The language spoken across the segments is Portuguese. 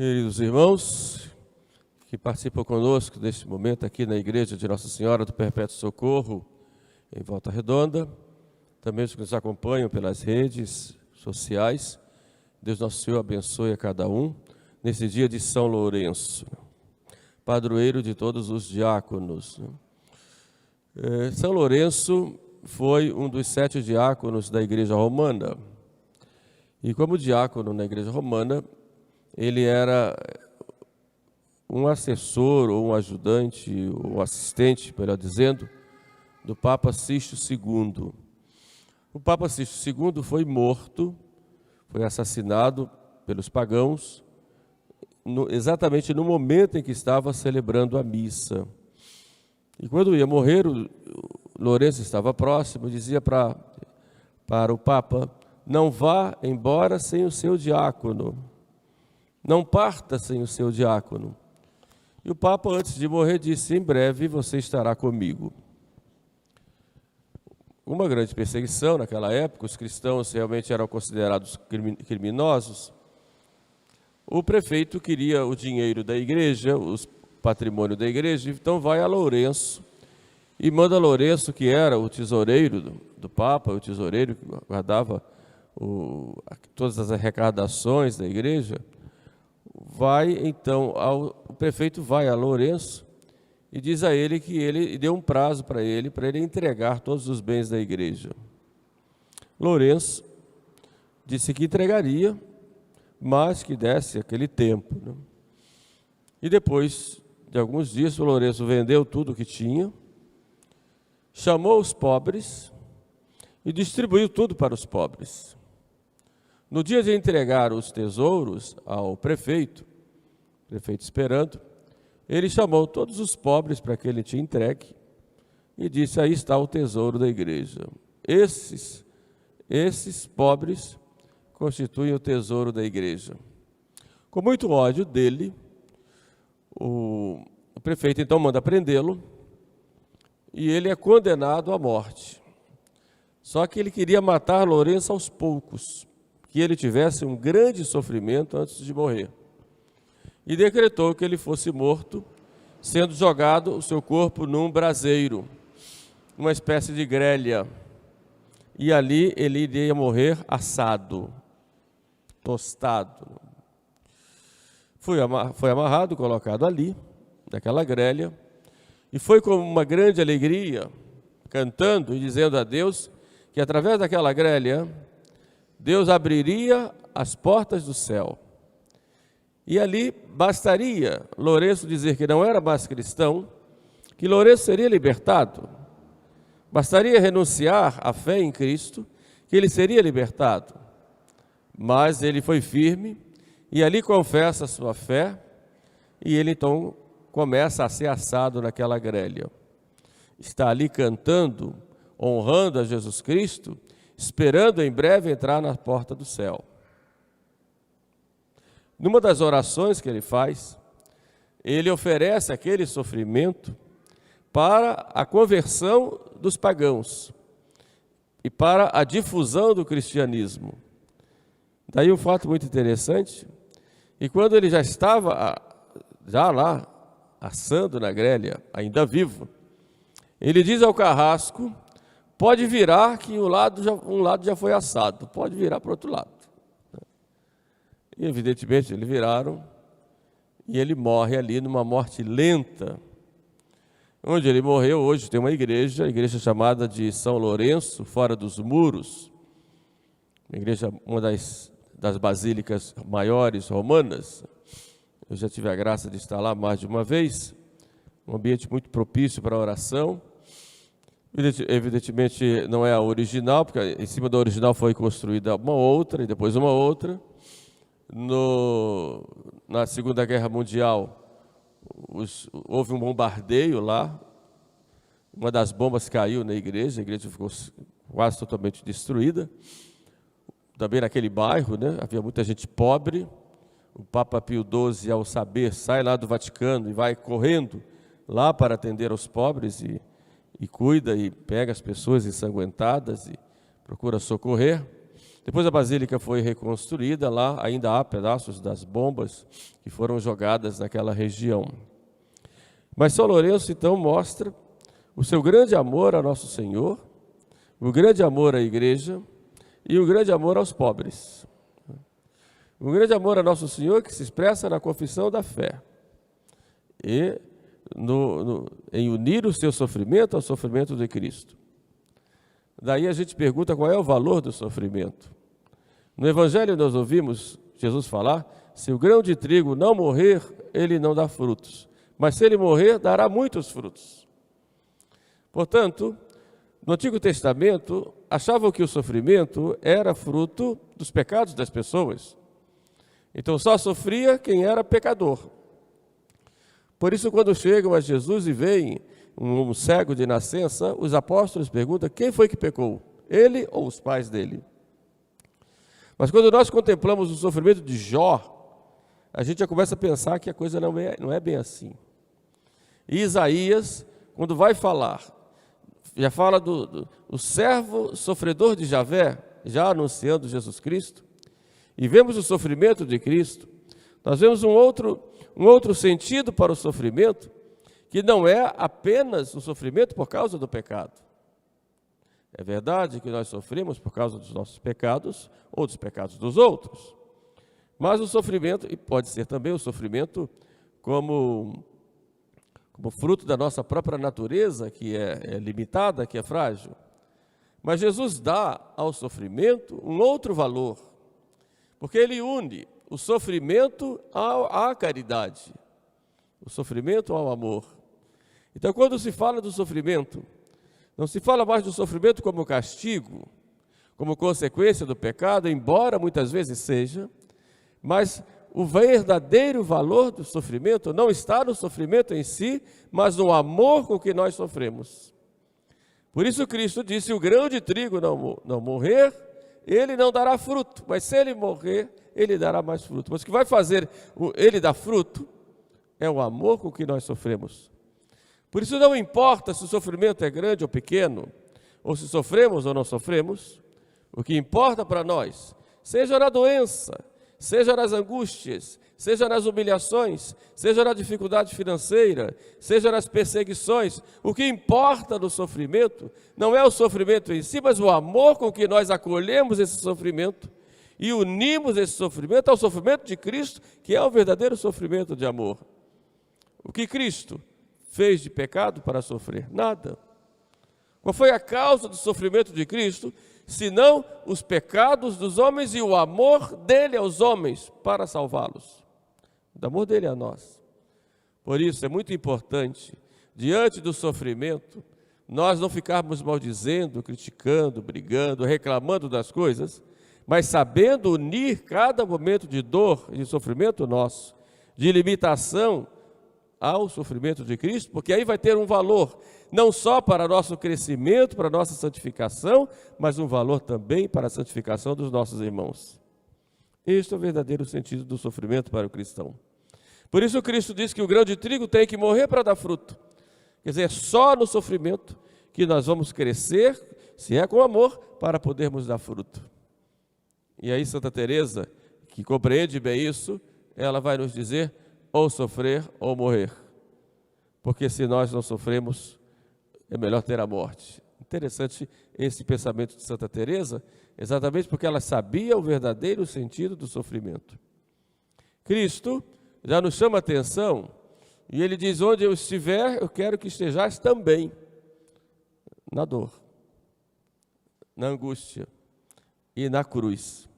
Queridos irmãos que participam conosco deste momento aqui na Igreja de Nossa Senhora do Perpétuo Socorro, em Volta Redonda, também os que nos acompanham pelas redes sociais, Deus Nosso Senhor abençoe a cada um nesse dia de São Lourenço, padroeiro de todos os diáconos. São Lourenço foi um dos 7 diáconos da Igreja Romana, e como diácono na Igreja Romana, ele era um assessor, ou um ajudante, ou assistente, melhor dizendo, do Papa Sixto II. O Papa Sixto II foi morto, foi assassinado pelos pagãos, exatamente no momento em que estava celebrando a missa. E quando ia morrer, o Lourenço estava próximo, dizia para o Papa: não vá embora sem o seu diácono. Não parta sem o seu diácono. E o Papa, antes de morrer, disse: em breve você estará comigo. Uma grande perseguição naquela época, os cristãos realmente eram considerados criminosos. O prefeito queria o dinheiro da igreja, o patrimônio da igreja, então vai a Lourenço e manda Lourenço, que era o tesoureiro do Papa, o tesoureiro que guardava todas as arrecadações da igreja. O prefeito vai a Lourenço e diz a ele que ele deu um prazo para ele entregar todos os bens da igreja. Lourenço disse que entregaria, mas que desse aquele tempo, né? E depois de alguns dias, o Lourenço vendeu tudo o que tinha, chamou os pobres e distribuiu tudo para os pobres. No dia de entregar os tesouros ao prefeito esperando, ele chamou todos os pobres para que ele tinha entregue e disse: aí está o tesouro da igreja. Esses pobres constituem o tesouro da igreja. Com muito ódio dele, o prefeito então manda prendê-lo e ele é condenado à morte. Só que ele queria matar Lourenço aos poucos, que ele tivesse um grande sofrimento antes de morrer. E decretou que ele fosse morto, sendo jogado o seu corpo num braseiro, uma espécie de grelha. E ali ele iria morrer assado, tostado. Foi amarrado, colocado ali, naquela grelha, e foi com uma grande alegria, cantando e dizendo a Deus que através daquela grelha Deus abriria as portas do céu. E ali bastaria Lourenço dizer que não era mais cristão, que Lourenço seria libertado. Bastaria renunciar à fé em Cristo, que ele seria libertado. Mas ele foi firme e ali confessa a sua fé e ele então começa a ser assado naquela grelha. Está ali cantando, honrando a Jesus Cristo, esperando em breve entrar na porta do céu. Numa das orações que ele faz, ele oferece aquele sofrimento para a conversão dos pagãos e para a difusão do cristianismo. Daí um fato muito interessante, e quando ele já estava lá assando na grelha, ainda vivo, ele diz ao carrasco: pode virar que um lado já foi assado, pode virar para o outro lado. E evidentemente eles viraram e ele morre ali numa morte lenta. Onde ele morreu, hoje tem uma igreja, a igreja chamada de São Lourenço, fora dos muros. Uma das basílicas maiores romanas. Eu já tive a graça de estar lá mais de uma vez. Um ambiente muito propício para a oração. Evidentemente não é a original, porque em cima da original foi construída uma outra e depois uma outra. Na Segunda Guerra Mundial, houve um bombardeio lá, uma das bombas caiu na igreja, a igreja ficou quase totalmente destruída. Também naquele bairro, né, havia muita gente pobre. O Papa Pio XII, ao saber, sai lá do Vaticano e vai correndo lá para atender aos pobres e cuida e pega as pessoas ensanguentadas e procura socorrer. Depois a basílica foi reconstruída, lá ainda há pedaços das bombas que foram jogadas naquela região. Mas São Lourenço então mostra o seu grande amor a Nosso Senhor, o grande amor à igreja e o grande amor aos pobres. O grande amor a Nosso Senhor que se expressa na confissão da fé e em unir o seu sofrimento ao sofrimento de Cristo. Daí a gente pergunta qual é o valor do sofrimento. No Evangelho nós ouvimos Jesus falar, se o grão de trigo não morrer, ele não dá frutos. Mas se ele morrer, dará muitos frutos. Portanto, no Antigo Testamento, achavam que o sofrimento era fruto dos pecados das pessoas. Então só sofria quem era pecador. Por isso, quando chegam a Jesus e veem um cego de nascença, os apóstolos perguntam, quem foi que pecou? Ele ou os pais dele? Mas quando nós contemplamos o sofrimento de Jó, a gente já começa a pensar que a coisa não é bem assim. E Isaías, quando vai falar, já fala do servo sofredor de Javé, já anunciando Jesus Cristo, e vemos o sofrimento de Cristo, nós vemos um outro sentido para o sofrimento, que não é apenas o sofrimento por causa do pecado. É verdade que nós sofremos por causa dos nossos pecados ou dos pecados dos outros, mas o sofrimento, e pode ser também o sofrimento como fruto da nossa própria natureza, que é limitada, que é frágil. Mas Jesus dá ao sofrimento um outro valor, porque ele une o sofrimento à caridade, o sofrimento ao amor. Então, quando se fala do sofrimento, não se fala mais do sofrimento como castigo, como consequência do pecado, embora muitas vezes seja, mas o verdadeiro valor do sofrimento não está no sofrimento em si, mas no amor com que nós sofremos. Por isso Cristo disse, se o grão de trigo não morrer, ele não dará fruto, mas se ele morrer, ele dará mais fruto. Mas o que vai fazer ele dar fruto é o amor com que nós sofremos. Por isso não importa se o sofrimento é grande ou pequeno, ou se sofremos ou não sofremos, o que importa para nós, seja na doença, seja nas angústias, seja nas humilhações, seja na dificuldade financeira, seja nas perseguições, o que importa no sofrimento não é o sofrimento em si, mas o amor com que nós acolhemos esse sofrimento e unimos esse sofrimento ao sofrimento de Cristo, que é o verdadeiro sofrimento de amor. O que Cristo fez de pecado para sofrer? Nada. Qual foi a causa do sofrimento de Cristo, senão os pecados dos homens e o amor dele aos homens para salvá-los? O amor dele a nós. Por isso é muito importante, diante do sofrimento, nós não ficarmos maldizendo, criticando, brigando, reclamando das coisas, mas sabendo unir cada momento de dor e de sofrimento nosso, de limitação ao sofrimento de Cristo, porque aí vai ter um valor, não só para nosso crescimento, para nossa santificação, mas um valor também para a santificação dos nossos irmãos. Este é o verdadeiro sentido do sofrimento para o cristão. Por isso Cristo diz que o grão de trigo tem que morrer para dar fruto. Quer dizer, é só no sofrimento que nós vamos crescer, se é com amor, para podermos dar fruto. E aí Santa Teresa, que compreende bem isso, ela vai nos dizer, ou sofrer ou morrer. Porque se nós não sofremos, é melhor ter a morte. Interessante esse pensamento de Santa Teresa, exatamente porque ela sabia o verdadeiro sentido do sofrimento. Cristo já nos chama a atenção, e ele diz, onde eu estiver, eu quero que estejais também, na dor, na angústia e na cruz.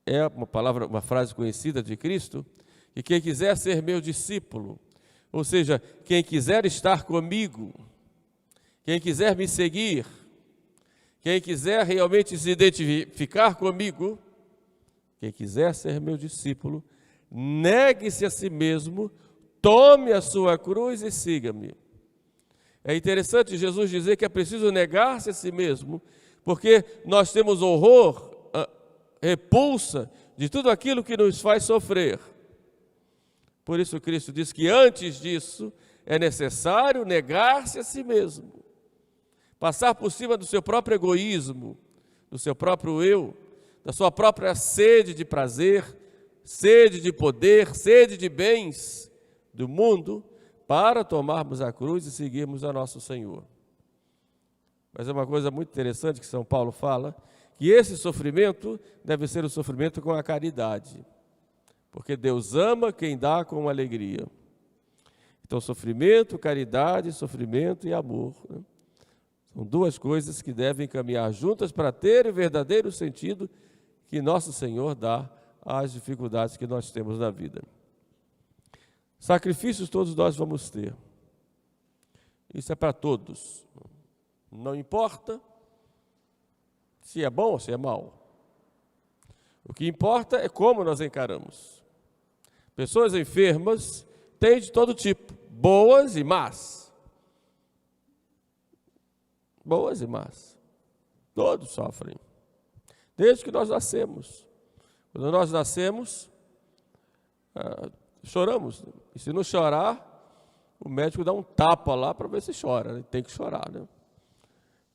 É uma frase conhecida de Cristo, que quem quiser ser meu discípulo, ou seja, quem quiser estar comigo, quem quiser me seguir, quem quiser realmente se identificar comigo, quem quiser ser meu discípulo, negue-se a si mesmo, tome a sua cruz e siga-me. É interessante Jesus dizer que é preciso negar-se a si mesmo, porque nós temos horror, repulsa de tudo aquilo que nos faz sofrer. Por isso Cristo diz que antes disso é necessário negar-se a si mesmo, passar por cima do seu próprio egoísmo, do seu próprio eu, da sua própria sede de prazer, sede de poder, sede de bens do mundo, para tomarmos a cruz e seguirmos a nosso Senhor. Mas é uma coisa muito interessante que São Paulo fala, que esse sofrimento deve ser o sofrimento com a caridade, porque Deus ama quem dá com alegria. Então, sofrimento, caridade, sofrimento e amor, né? São duas coisas que devem caminhar juntas para ter o verdadeiro sentido que nosso Senhor dá às dificuldades que nós temos na vida. Sacrifícios todos nós vamos ter. Isso é para todos. Não importa se é bom ou se é mal. O que importa é como nós encaramos. Pessoas enfermas têm de todo tipo, boas e más. Boas e más. Todos sofrem. Desde que nós nascemos. Quando nós nascemos, choramos. E se não chorar, o médico dá um tapa lá para ver se chora, né? Tem que chorar, né?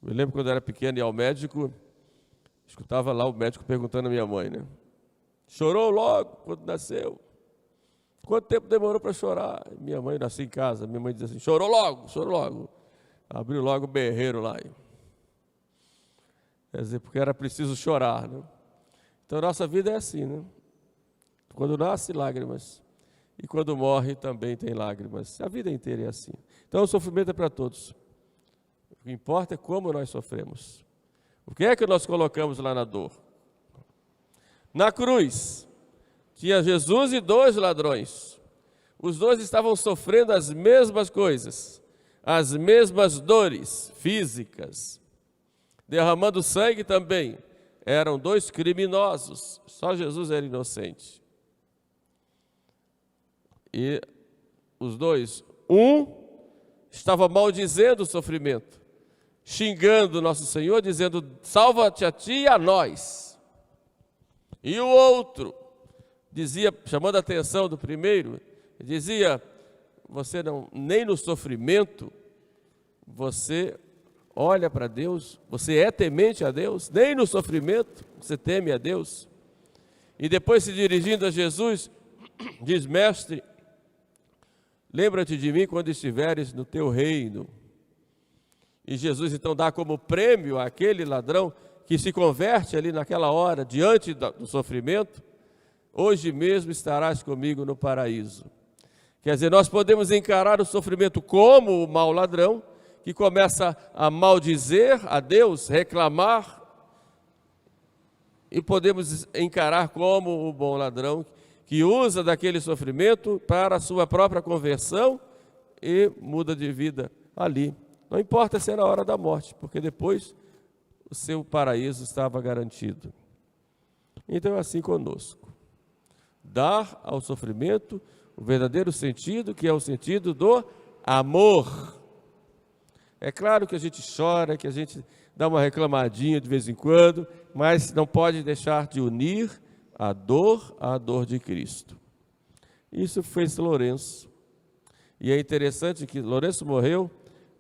Eu lembro quando eu era pequeno e ia ao médico, escutava lá o médico perguntando à minha mãe, né? Chorou logo quando nasceu? Quanto tempo demorou para chorar? Minha mãe nasceu em casa, minha mãe dizia assim, chorou logo, chorou logo. Abriu logo o berreiro lá. Quer dizer, porque era preciso chorar, né? Então, a nossa vida é assim, né? Quando nasce, lágrimas. E quando morre, também tem lágrimas. A vida inteira é assim. Então, o sofrimento é para todos. O que importa é como nós sofremos. O que é que nós colocamos lá na dor? Na cruz, tinha Jesus e 2 ladrões. Os 2 estavam sofrendo as mesmas coisas, as mesmas dores físicas, derramando sangue também. Eram 2 criminosos, só Jesus era inocente. E os 2, um estava maldizendo o sofrimento, xingando nosso Senhor, dizendo, salva-te a ti e a nós. E o outro dizia, chamando a atenção do primeiro, dizia, você não, nem no sofrimento, você olha para Deus, você é temente a Deus, nem no sofrimento você teme a Deus. E depois, se dirigindo a Jesus, diz, mestre, lembra-te de mim quando estiveres no teu reino. E Jesus então dá como prêmio àquele ladrão que se converte ali naquela hora, diante do sofrimento, hoje mesmo estarás comigo no paraíso. Quer dizer, nós podemos encarar o sofrimento como o mau ladrão, que começa a maldizer a Deus, reclamar, e podemos encarar como o bom ladrão, que usa daquele sofrimento para a sua própria conversão e muda de vida ali. Não importa se era a hora da morte, porque depois o seu paraíso estava garantido. Então é assim conosco. Dar ao sofrimento o verdadeiro sentido, que é o sentido do amor. É claro que a gente chora, que a gente dá uma reclamadinha de vez em quando, mas não pode deixar de unir a dor à dor de Cristo. Isso fez Lourenço. E é interessante que Lourenço morreu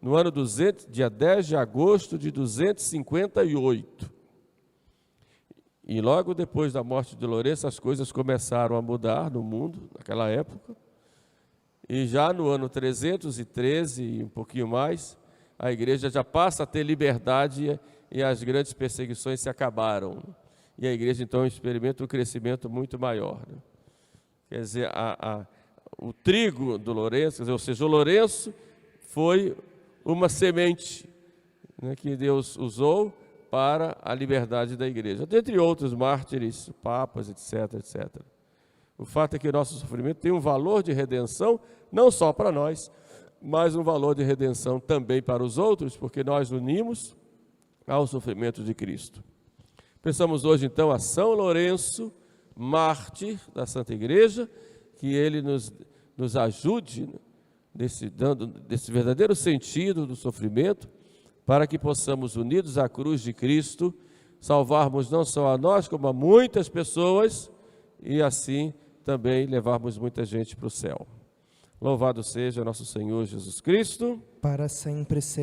no ano 200, dia 10 de agosto de 258. E logo depois da morte de Lourenço, as coisas começaram a mudar no mundo, naquela época. E já no ano 313 e um pouquinho mais, a igreja já passa a ter liberdade e as grandes perseguições se acabaram. E a igreja, então, experimenta um crescimento muito maior, né? Quer dizer, o trigo do Lourenço, quer dizer, ou seja, o Lourenço foi uma semente, né, que Deus usou para a liberdade da igreja, dentre outros mártires, papas, etc, etc. O fato é que o nosso sofrimento tem um valor de redenção, não só para nós, mas um valor de redenção também para os outros, porque nós unimos ao sofrimento de Cristo. Pensamos hoje, então, a São Lourenço, mártir da Santa Igreja, que ele nos ajude, dando desse verdadeiro sentido do sofrimento, para que possamos, unidos à cruz de Cristo, salvarmos não só a nós, como a muitas pessoas, e assim também levarmos muita gente para o céu. Louvado seja nosso Senhor Jesus Cristo. Para sempre ser.